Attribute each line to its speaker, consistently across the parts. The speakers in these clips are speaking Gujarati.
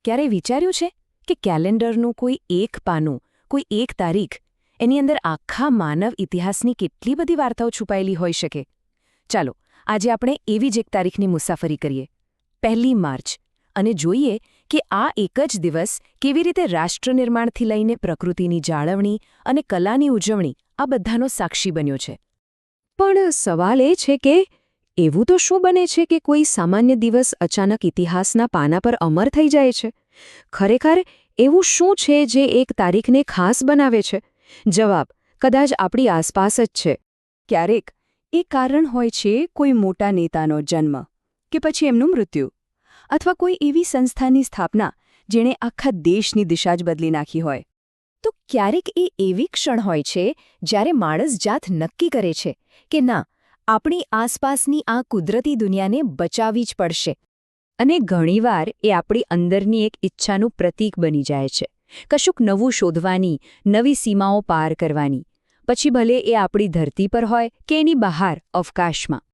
Speaker 1: ક્યારે વિચાર્યું છે કે કેલેન્ડરનું કોઈ એક પાનું, કોઈ એક તારીખ, એની અંદર આખા માનવ ઇતિહાસની કેટલી બધી વાર્તાઓ છુપાયેલી હોઈ શકે? ચાલો, આજે આપણે એવી જ એક તારીખની મુસાફરી કરીએ, 1 માર્ચ, અને જોઈએ કે આ એક જ દિવસ કેવી રીતે રાષ્ટ્ર નિર્માણથી લઈને પ્રકૃતિની જાળવણી અને કલાની ઉજવણી આ બધાનો સાક્ષી બન્યો છે.
Speaker 2: પણ સવાલ એ છે કે એવું તો શું બને છે કે કોઈ સામાન્ય દિવસ અચાનક ઇતિહાસના પાના પર અમર થઈ જાય છે? ખરેખર એવું શું છે જે એક તારીખને ખાસ બનાવે છે? જવાબ કદાચ આપણી આસપાસ જ છે.
Speaker 1: ક્યારેક એ કારણ હોય છે કોઈ મોટા નેતાનો જન્મ, કે પછી એમનું મૃત્યુ, અથવા કોઈ એવી સંસ્થાની સ્થાપના જેણે આખા દેશની દિશા જ બદલી નાખી હોય. તો ક્યારેક એ એવી ક્ષણ હોય છે જ્યારે માણસ જાત નક્કી કરે છે કે ના, આપણી આસપાસની આ કુદરતી દુનિયાને બચાવવી જ પડશે.
Speaker 2: અને ઘણીવાર એ આપણી અંદરની એક ઈચ્છાનું પ્રતીક બની જાય છે, કશુંક નવું શોધવાની, નવી સીમાઓ પાર કરવાની, પછી ભલે એ આપણી ધરતી પર હોય કે એની બહાર અવકાશમાં.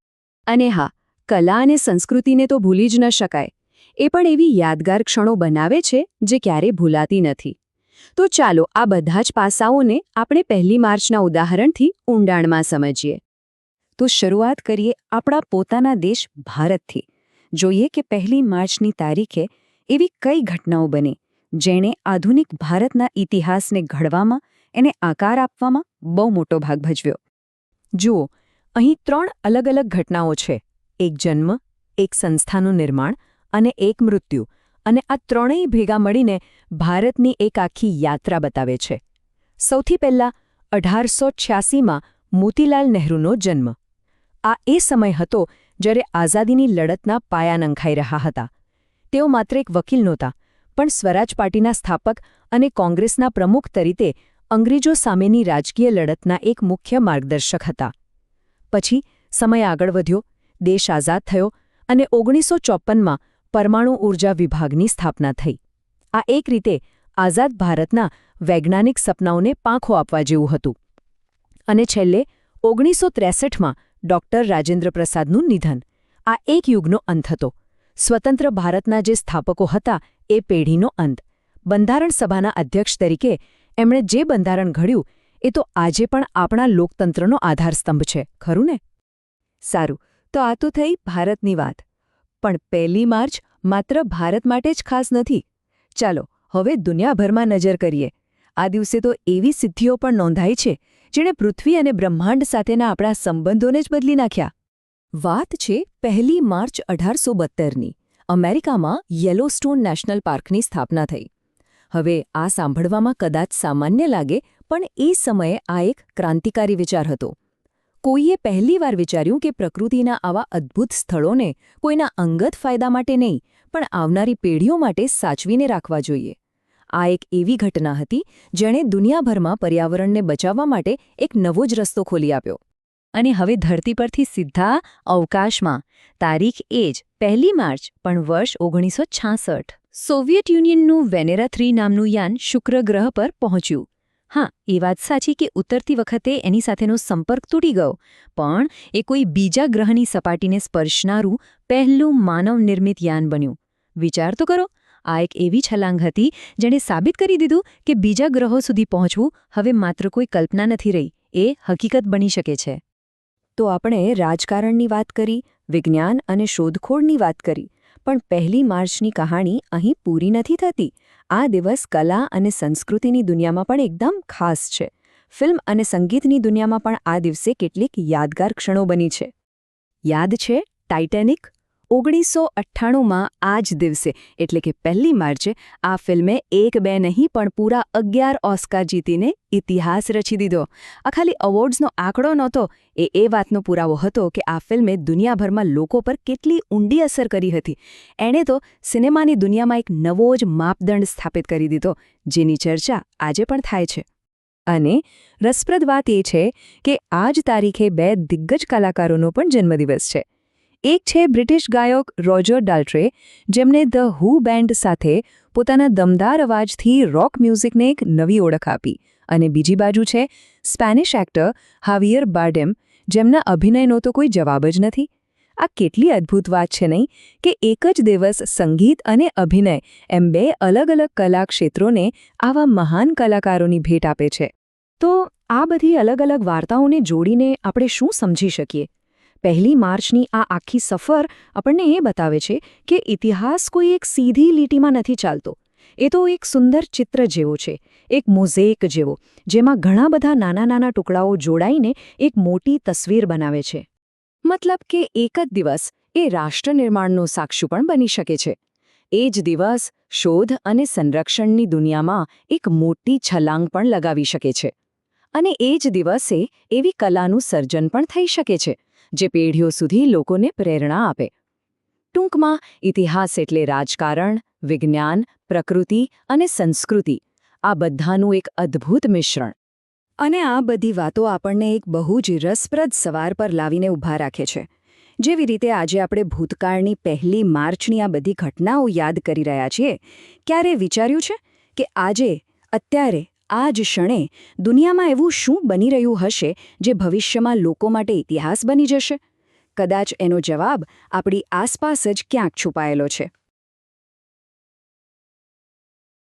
Speaker 2: અને હા, કલા અને સંસ્કૃતિને તો ભૂલી જ ન શકાય. એ પણ એવી યાદગાર ક્ષણો બનાવે છે જે ક્યારેય ભૂલાતી નથી. તો ચાલો આ બધા જ પાસાઓને આપણે 1 માર્ચના ઉદાહરણથી ઊંડાણમાં સમજીએ. તો શરૂઆત કરીએ આપણા પોતાના દેશ ભારતથી. જોઈએ કે 1 માર્ચની તારીખે એવી કઈ ઘટનાઓ બની જેણે આધુનિક ભારતના ઇતિહાસને ઘડવામાં, એને આકાર આપવામાં બહુ મોટો ભાગ ભજવ્યો.
Speaker 1: જુઓ, અહીં 3 અલગ અલગ ઘટનાઓ છે. એક જન્મ, એક સંસ્થાનું નિર્માણ અને એક મૃત્યુ. અને આ ત્રણેય ભેગા મળીને ભારતની એક આખી યાત્રા બતાવે છે. સૌથી પહેલાં 1886માં મોતીલાલ નહેરુનો જન્મ. આ એ સમય હતો જ્યારે આઝાદીની લડતના પાયા નંખાઈ રહ્યા હતા. તેઓ માત્ર એક વકીલ નહોતા, પણ સ્વરાજ પાર્ટીના સ્થાપક અને કોંગ્રેસના પ્રમુખ તરીકે અંગ્રેજો સામેની રાજકીય લડતના એક મુખ્ય માર્ગદર્શક હતા. પછી સમય આગળ વધ્યો, દેશ આઝાદ થયો અને 1954માં પરમાણુ ઊર્જા વિભાગની સ્થાપના થઈ. આ એક રીતે આઝાદ ભારતના વૈજ્ઞાનિક સપનાઓને પાંખો આપવા જેવું હતું. અને છેલ્લે 1963માં ડૉક્ટર રાજેન્દ્ર પ્રસાદનું નિધન. આ એક યુગનો અંત હતો. સ્વતંત્ર ભારતના જે સ્થાપકો હતા એ પેઢીનો અંત. બંધારણ સભાના અધ્યક્ષ તરીકે એમણે જે બંધારણ ઘડ્યું એ તો આજે પણ આપણા લોકતંત્રનો આધારસ્તંભ છે, ખરું ને? સારું, તો આ તો થઈ ભારતની વાત. પણ 1 માર્ચ માત્ર ભારત માટે જ ખાસ નથી. ચાલો હવે દુનિયાભરમાં નજર કરીએ. આ દિવસે તો એવી સિદ્ધિઓ પણ નોંધાઈ છે જેણે પૃથ્વી અને બ્રહ્માંડ સાથેના આપણા સંબંધોને જ બદલી નાખ્યા. વાત છે 1 માર્ચ 1872ની. અમેરિકામાં યેલોસ્ટોન નેશનલ પાર્કની સ્થાપના થઈ. હવે આ સાંભળવામાં કદાચ સામાન્ય લાગે, પણ એ સમયે આ એક ક્રાંતિકારી વિચાર હતો. કોઈએ પહેલીવાર વિચાર્યું કે પ્રકૃતિના આવા અદ્ભુત સ્થળોને કોઈના અંગત ફાયદા માટે નહીં, પણ આવનારી પેઢીઓ માટે સાચવીને રાખવા જોઈએ. આ એક એવી ઘટના હતી જેણે દુનિયાભરમાં પર્યાવરણને બચાવવા માટે એક નવો જ રસ્તો ખોલી આપ્યો. અને હવે ધરતી પરથી સીધા અવકાશમાં. તારીખ એ જ 1 માર્ચ, પણ વર્ષ 1966. સોવિયત યુનિયનનું વેનેરા 3 નામનું યાન શુક્ર ગ્રહ પર પહોંચ્યું. હા, એ વાત સાચી કે ઉતરતી વખતે એની સાથેનો સંપર્ક તૂટી ગયો, પણ એ કોઈ બીજા ગ્રહની સપાટીને સ્પર્શનારું પહેલું માનવ-નિર્મિત યાન બન્યું. વિચાર તો કરો, આ એક એવી છલાંગ હતી જેણે સાબિત કરી દીધું કે બીજા ગ્રહો સુધી પહોંચવું હવે માત્ર કોઈ કલ્પના નથી રહી, એ હકીકત બની શકે છે. તો આપણે રાજકારણની વાત કરી, વિજ્ઞાન અને શોધખોળની વાત કરી, પણ 1 માર્ચની કહાણી અહીં પૂરી નથી થતી. આ દિવસ કલા અને સંસ્કૃતિની દુનિયામાં પણ એકદમ ખાસ છે. ફિલ્મ અને સંગીતની દુનિયામાં પણ આ દિવસે કેટલીક યાદગાર ક્ષણો બની છે. યાદ છે ટાઇટેનિક? 1998માં આ જ દિવસે, એટલે કે 1 માર્ચે, આ ફિલ્મે 1-2 નહીં પણ પૂરા 11 ઓસ્કાર જીતીને ઇતિહાસ રચી દીધો. આ ખાલી એવોર્ડ્સનો આંકડો નહોતો, એ વાતનો પુરાવો હતો કે આ ફિલ્મે દુનિયાભરમાં લોકો પર કેટલી ઊંડી અસર કરી હતી. એણે તો સિનેમાની દુનિયામાં એક નવો જ માપદંડ સ્થાપિત કરી દીધો, જેની ચર્ચા આજે પણ થાય છે. અને રસપ્રદ વાત એ છે કે આ જ તારીખે 2 દિગ્ગજ કલાકારોનો પણ જન્મદિવસ છે. એક છે બ્રિટિશ ગાયક રોજર ડાલ્ટ્રે, જેમણે ધ હુ બેન્ડ સાથે પોતાના દમદાર અવાજથી રોક મ્યુઝિકને એક નવી ઓળખ આપી. અને બીજી બાજુ છે સ્પેનિશ એક્ટર હાવિયર બાર્ડેમ, જેમના અભિનયનો તો કોઈ જવાબ જ નથી. આ કેટલી અદ્ભુત વાત છે નહીં કે એક જ દિવસ સંગીત અને અભિનય એમ બે અલગ-અલગ કલા ક્ષેત્રોને આવા મહાન કલાકારોની ભેટ આપે છે.
Speaker 2: તો આ બધી અલગ-અલગ વાર્તાઓને જોડીને આપણે શું સમજી શકીએ? 1 માર્ચની આ આખી સફર આપણને એ બતાવે છે કે ઇતિહાસ કોઈ એક સીધી લીટીમાં નથી ચાલતો. એ તો એક સુંદર ચિત્ર જેવો છે, એક મોઝેક જેવો, જેમાં ઘણા બધા નાના-નાના ટુકડાઓ જોડાઈને એક મોટી તસવીર બનાવે છે. મતલબ કે એક જ દિવસ એ રાષ્ટ્ર નિર્માણનો સાક્ષી પણ બની શકે છે. એ જ દિવસ શોધ અને સંરક્ષણની દુનિયામાં એક મોટી છલાંગ પણ લગાવી શકે છે. અને એ જ દિવસે એવી કલાનું સર્જન પણ થઈ શકે છે જે પેઢીઓ સુધી લોકોને પ્રેરણા આપે. ટૂંકમાં ઇતિહાસ એટલે રાજકારણ, વિજ્ઞાન, પ્રકૃતિ અને સંસ્કૃતિ, આ બધાનું એક અદ્ભુત મિશ્રણ. અને આ બધી વાતો આપણને એક બહુ જ રસપ્રદ સવાલ પર લાવીને ઊભા રાખે છે. જેવી રીતે આજે આપણે ભૂતકાળની 1 માર્ચની આ બધી ઘટનાઓ યાદ કરી રહ્યા છીએ, ક્યારે વિચાર્યું છે કે આજે, અત્યારે, આ જ ક્ષણે દુનિયામાં એવું શું બની રહ્યું હશે જે ભવિષ્યમાં લોકો માટે ઇતિહાસ બની જશે? કદાચ એનો જવાબ આપણી આસપાસ જ ક્યાંક છુપાયેલો છે.